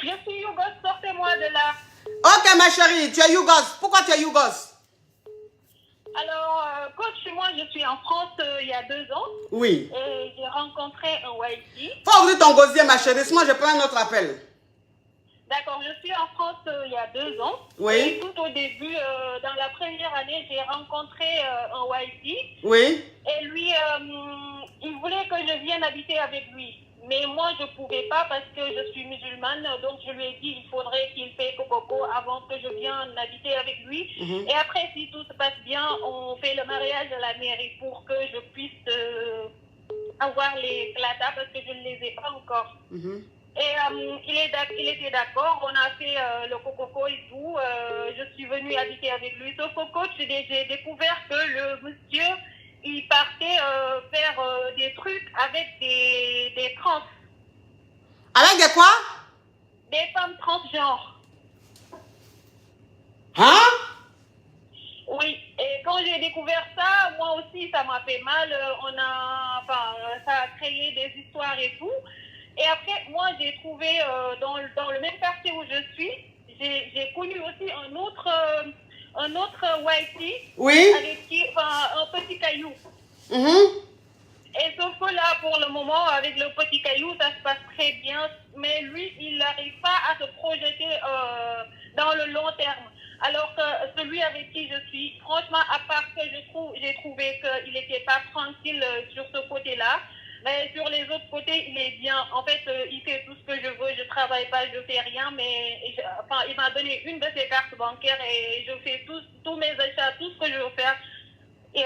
Je suis Yougos, sortez-moi de là. Ok, ma chérie, tu es Yougos. Pourquoi tu es Yougos? Alors, coach, moi, je suis en France il y a 2 ans. Oui. Et j'ai rencontré un Whitey. Faut ouvrir ton gosier, ma chérie, sinon je prends un autre appel. D'accord, je suis en France il y a 2 ans. Oui. Et tout au début, dans la première année, j'ai rencontré un Whitey. Oui. Et lui, il voulait que je vienne habiter avec lui. Mais moi, je ne pouvais pas parce que je suis musulmane. Donc, je lui ai dit qu'il faudrait qu'il paye coco avant que je vienne habiter avec lui. Et après, si tout se passe bien, on fait le mariage à la mairie pour que je puisse avoir les plata parce que je ne les ai pas encore. Et il était d'accord. On a fait le coco et tout. Je suis venue habiter avec lui. Sauf qu'au coach, j'ai découvert que le monsieur... il partait faire des trucs avec des trans. Avec des quoi? Des femmes transgenres. Hein? Oui, et quand j'ai découvert ça, moi aussi, ça m'a fait mal. Ça a créé des histoires et tout. Et après, moi, j'ai trouvé dans le même quartier où je suis, j'ai connu aussi un autre Whitey. Oui. Avec qui, un petit caillou. Et sauf que là, pour le moment, avec le petit caillou, ça se passe très bien. Mais lui, il n'arrive pas à se projeter dans le long terme. Alors que celui avec qui je suis, franchement, à part que j'ai trouvé qu'il n'était pas tranquille sur ce côté-là. Mais sur les autres côtés, il est bien. En fait, il fait tout ce que je veux. Je ne travaille pas, je ne fais rien. Mais il m'a donné une de ses cartes bancaires et je fais tous mes achats, tout ce que je veux faire. Et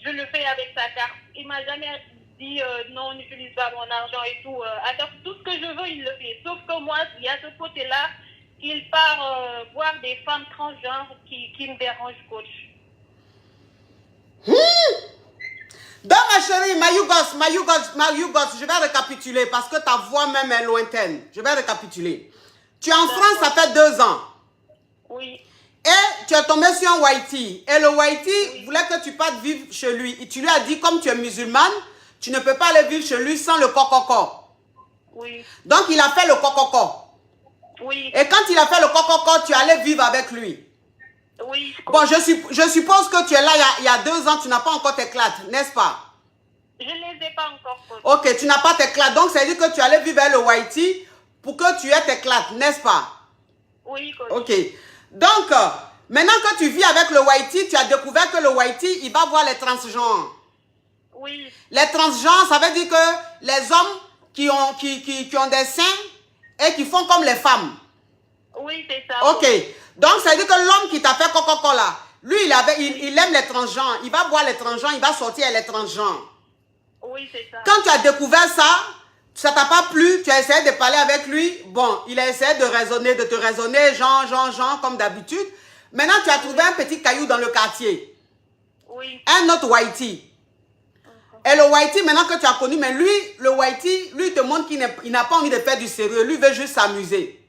je le fais avec sa carte. Il m'a jamais dit non, n'utilise pas mon argent et tout. Alors, tout ce que je veux, il le fait. Sauf que moi, il y a ce côté-là qu'il part voir des femmes transgenres qui me dérangent, coach. Donc, ma chérie, Mayugos, je vais récapituler parce que ta voix même est lointaine. Je vais récapituler. Tu es en France, ça fait 2 ans. Oui. Et tu es tombé sur un Whitey. Et le Whitey voulait que tu partes vivre chez lui. Et tu lui as dit, comme tu es musulmane, tu ne peux pas aller vivre chez lui sans le coco. Oui. Donc, il a fait le coco. Oui. Et quand il a fait le coco, tu allais vivre avec lui. Oui. Bon, je suppose que tu es là il y a 2 ans, tu n'as pas encore tes clades, n'est-ce pas? Je ne les ai pas encore, coach. Ok, tu n'as pas tes clades. Donc, ça veut dire que tu allais vivre avec le Whitey pour que tu aies tes clades, n'est-ce pas? Oui, coach. Ok. Donc, maintenant que tu vis avec le Whitey, tu as découvert que le Whitey, il va voir les transgenres. Oui. Les transgenres, ça veut dire que les hommes qui ont des seins et qui font comme les femmes. Oui, c'est ça. Ok. Donc, ça veut dire que l'homme qui t'a fait Coca-Cola, lui, il aime les transgenres. Il va voir les transgenres, il va sortir avec les transgenres. Oui, c'est ça. Quand tu as découvert ça, ça t'a pas plu, tu as essayé de parler avec lui. Bon, il a essayé de te raisonner, genre, comme d'habitude. Maintenant, tu as trouvé un petit caillou dans le quartier. Oui. Un autre Whitey. Et le Whitey, maintenant que tu as connu, mais lui, le Whitey, lui, il te montre qu'il n'a pas envie de faire du sérieux. Lui, veut juste s'amuser.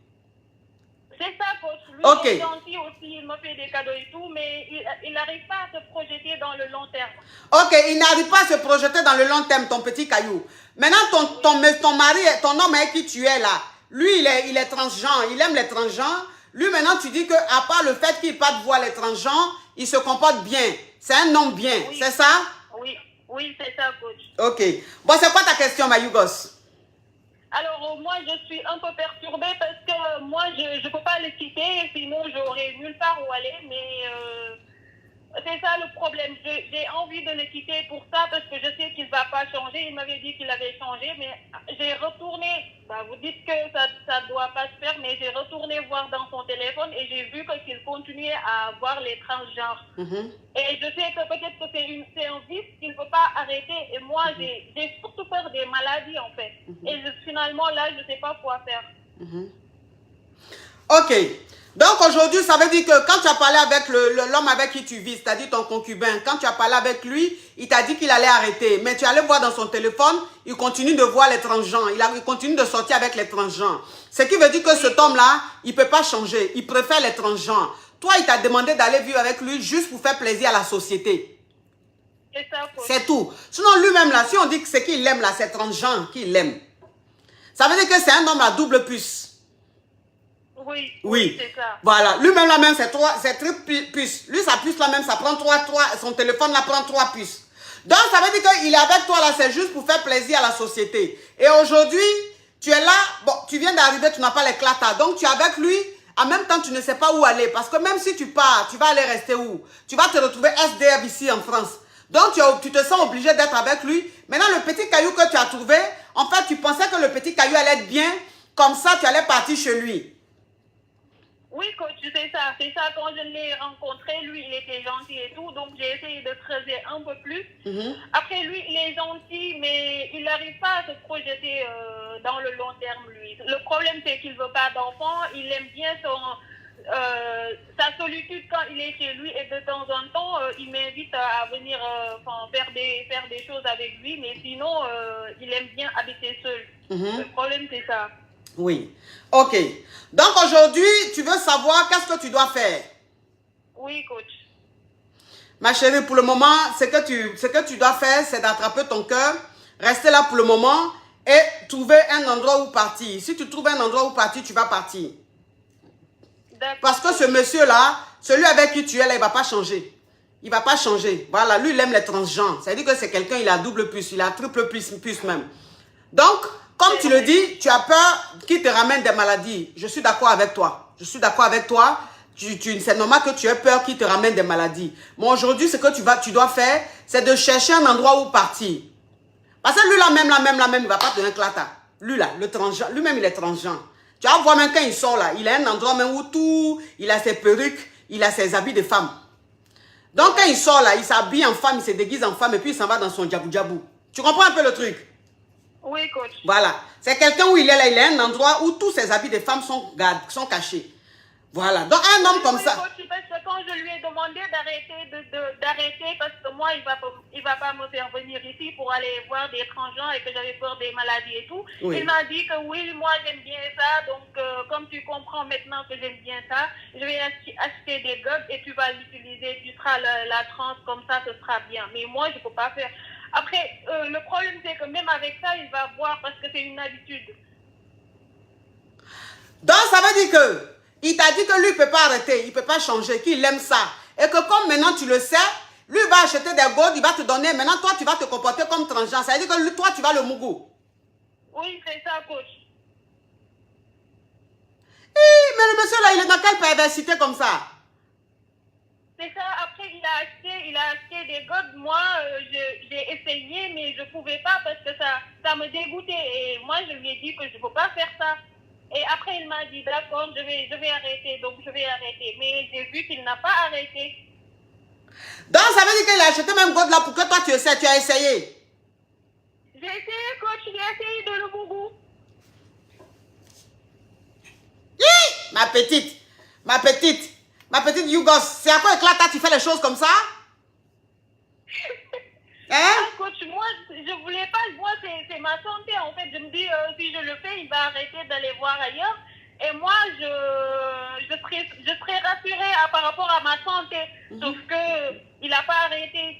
C'est ça, coach. Lui, Ok. il est gentil aussi, il me fait des cadeaux et tout, mais il n'arrive pas à se projeter dans le long terme. Ok, il n'arrive pas à se projeter dans le long terme, ton petit caillou. Maintenant, ton mari, ton homme avec qui tu es là, lui, il est transgenre, il aime les transgenres. Lui, maintenant, tu dis qu'à part le fait qu'il parte voir les transgenres, il se comporte bien. C'est un homme bien, Oui. c'est ça? Oui, c'est ça, coach. Ok. Bon, c'est quoi ta question, Mayugos? Alors, moi, je suis un peu perturbée parce que moi, je ne peux pas le quitter, sinon j'aurais nulle part où aller, mais c'est ça le problème. J'ai envie de le quitter pour ça parce que je sais qu'il ne va pas changer. Il m'avait dit qu'il avait changé, mais j'ai retourné. Vous dites que ça ne doit pas se faire, mais j'ai retourné voir dans son téléphone et j'ai vu qu'il continuait à voir les transgenres. Et je sais que peut-être que c'est un vice qu'il ne peut pas arrêter. Et moi, j'ai surtout peur des maladies, en fait. Et finalement, là, je ne sais pas quoi faire. Ok. Donc aujourd'hui, ça veut dire que quand tu as parlé avec l'homme avec qui tu vis, c'est-à-dire ton concubin, quand tu as parlé avec lui, il t'a dit qu'il allait arrêter. Mais tu allais voir dans son téléphone, il continue de voir les transgenres. Il continue de sortir avec les transgenres. Ce qui veut dire que cet homme-là, il ne peut pas changer. Il préfère les transgenres. Toi, il t'a demandé d'aller vivre avec lui juste pour faire plaisir à la société. C'est ça, coach. C'est tout. Sinon, lui-même, là, si on dit que c'est qu'il aime, là, c'est transgenre qu'il aime. Ça veut dire que c'est un homme à double puce. Oui, Oui. c'est ça. Voilà. Lui-même, là même, c'est très puces. Lui, sa puce, là même, ça prend son téléphone, là, prend 3 puces. Donc, ça veut dire qu'il est avec toi, là, c'est juste pour faire plaisir à la société. Et aujourd'hui, tu es là, bon, tu viens d'arriver, tu n'as pas les clatas. Donc, tu es avec lui, en même temps, tu ne sais pas où aller. Parce que même si tu pars, tu vas aller rester où? Tu vas te retrouver SDF ici en France. Donc, tu te sens obligé d'être avec lui. Maintenant, le petit caillou que tu as trouvé, en fait, tu pensais que le petit caillou allait être bien. Comme ça, tu allais partir chez lui. Oui, coach, c'est ça. C'est ça, quand je l'ai rencontré, lui, il était gentil et tout. Donc, j'ai essayé de creuser un peu plus. Après, lui, il est gentil, mais il n'arrive pas à se projeter dans le long terme, lui. Le problème, c'est qu'il ne veut pas d'enfant. Il aime bien sa solitude quand il est chez lui. Et de temps en temps, il m'invite à venir faire des choses avec lui. Mais sinon, il aime bien habiter seul. Le problème, c'est ça. Oui. Ok. Donc aujourd'hui, tu veux savoir qu'est-ce que tu dois faire? Oui, coach. Ma chérie, pour le moment, ce que tu dois faire, c'est d'attraper ton cœur, rester là pour le moment et trouver un endroit où partir. Si tu trouves un endroit où partir, tu vas partir. Parce que ce monsieur-là, celui avec qui tu es là, il ne va pas changer. Il ne va pas changer. Voilà, lui, il aime les transgenres. Ça veut dire que c'est quelqu'un, il a double puce, il a triple puce même. Donc, comme tu le dis, tu as peur qu'il te ramène des maladies. Je suis d'accord avec toi. Je suis d'accord avec toi. C'est normal que tu aies peur qu'il te ramène des maladies. Mais aujourd'hui, ce que tu dois faire, c'est de chercher un endroit où partir. Parce que lui, là même, il ne va pas te donner un clata. Lui, là, le transgenre, lui-même, il est transgenre. Tu vas voir même quand il sort, là, il a un endroit même où tout, il a ses perruques, il a ses habits de femme. Donc, quand il sort, là, il s'habille en femme, il se déguise en femme et puis il s'en va dans son djabou-djabou. Tu comprends un peu le truc? Oui, coach. Voilà. C'est quelqu'un où il est là, il a un endroit où tous ses habits de femme sont cachés. Voilà. Donc, un homme comme ça. Coach, parce que quand je lui ai demandé d'arrêter, parce que moi, il va pas me faire venir ici pour aller voir des transgenres et que j'avais peur des maladies et tout. Oui. Il m'a dit que oui, moi, j'aime bien ça. Donc, comme tu comprends maintenant que j'aime bien ça, je vais acheter des gobes et tu vas l'utiliser. Tu seras la trans, comme ça, ce sera bien. Mais moi, je peux pas faire. Après, le problème, c'est que même avec ça, il va boire parce que c'est une habitude. Donc, ça veut dire que il t'a dit que lui, il ne peut pas arrêter, il ne peut pas changer, qu'il aime ça. Et que comme maintenant, tu le sais, lui va acheter des godes, il va te donner. Maintenant, toi, tu vas te comporter comme transgenre. Ça veut dire que lui, toi, tu vas le mougou. Oui, c'est ça, coach. Mais le monsieur, là, il est dans quelle perversité comme ça? C'est ça, après il a acheté des godes. Moi, j'ai essayé, mais je ne pouvais pas parce que ça me dégoûtait. Et moi, je lui ai dit que je ne peux pas faire ça. Et après, il m'a dit, d'accord, je vais arrêter. Donc, je vais arrêter. Mais j'ai vu qu'il n'a pas arrêté. Donc, ça veut dire qu'il a acheté même god là pour que toi, tu essaies, tu as essayé? J'ai essayé, coach, j'ai essayé de le bougou. Ma petite Yougos, c'est à quoi éclata, tu fais les choses comme ça? Hein? Coach, moi, je voulais pas, moi, c'est ma santé, en fait. Je me dis, si je le fais, il va arrêter d'aller voir ailleurs. Et moi, je serais rassurée par rapport à ma santé. Sauf que il n'a pas arrêté.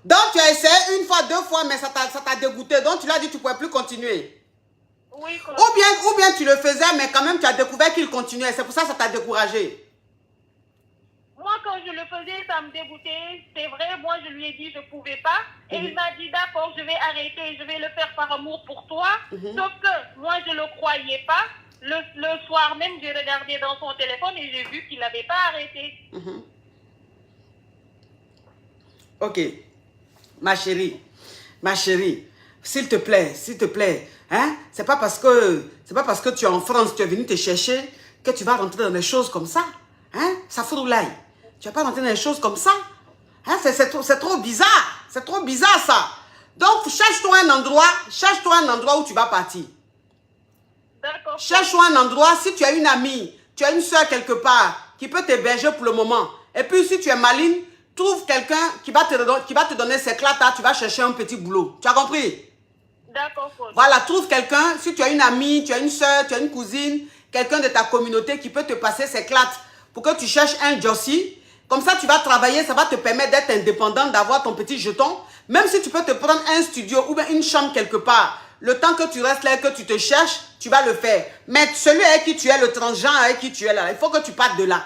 Donc, tu as essayé une fois, 2 fois, mais ça t'a dégoûté. Donc, tu l'as dit, tu ne pouvais plus continuer. Oui, coach. Ou bien tu le faisais, mais quand même, tu as découvert qu'il continuait. C'est pour ça que ça t'a découragé. Moi, quand je le faisais, ça me dégoûtait. C'est vrai, moi, je lui ai dit, je ne pouvais pas. Et il m'a dit, d'accord, je vais arrêter, je vais le faire par amour pour toi. Sauf que moi, je ne le croyais pas. Le soir même, j'ai regardé dans son téléphone et j'ai vu qu'il n'avait pas arrêté. Ok. Ma chérie, s'il te plaît, hein? C'est pas parce que tu es en France, tu es venu te chercher, que tu vas rentrer dans des choses comme ça. Hein? Ça froulaille. Tu vas pas rentrer dans des choses comme ça. Hein? C'est trop bizarre. C'est trop bizarre, ça. Donc, cherche-toi un endroit où tu vas partir. D'accord. Cherche-toi un endroit, si tu as une amie, tu as une soeur quelque part, qui peut t'héberger pour le moment. Et puis, si tu es maligne, trouve quelqu'un qui va te donner ses clatas, tu vas chercher un petit boulot. Tu as compris? D'accord. Voilà, trouve quelqu'un, si tu as une amie, tu as une soeur, tu as une cousine, quelqu'un de ta communauté qui peut te passer ses clates pour que tu cherches un jossi. Comme ça, tu vas travailler, ça va te permettre d'être indépendant, d'avoir ton petit jeton. Même si tu peux te prendre un studio ou bien une chambre quelque part, le temps que tu restes là et que tu te cherches, tu vas le faire. Mais celui avec qui tu es, le transgenre avec qui tu es là, il faut que tu partes de là.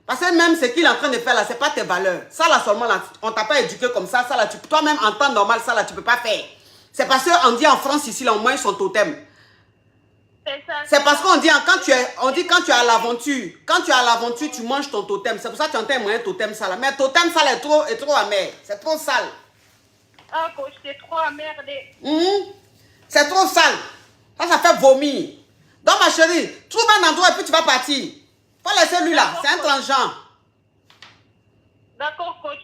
Parce que même ce qu'il est en train de faire là, ce n'est pas tes valeurs. Ça là seulement, là, on ne t'a pas éduqué comme ça. Ça là, toi-même en temps normal, ça là, tu ne peux pas faire. C'est parce qu'on dit en France ici, là, au moins, son totem. C'est parce qu'on dit quand tu es à l'aventure, tu manges ton totem. C'est pour ça que tu entends un totem sale. Mais totem sale est trop amer. C'est trop sale. Ah, coach, c'est trop emmerdé. C'est trop sale. Ça fait vomir. Donc, ma chérie, trouve un endroit et puis tu vas partir. Faut laisser lui là. C'est un transgenre. D'accord, coach.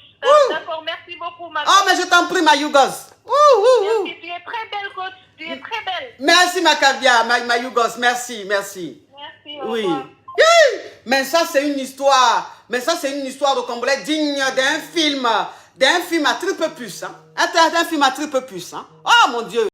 D'accord, merci beaucoup, ma Oh, mais je t'en prie, ma Yougos. Merci, tu es très belle, coach. Tu es très belle. Merci, ma caviar, ma Yougos. Merci. Merci, au Oui. revoir. Mais ça, c'est une histoire. De Congolais digne d'un film à triple puce. Hein? Un film à triple puce. Hein? Oh, mon Dieu.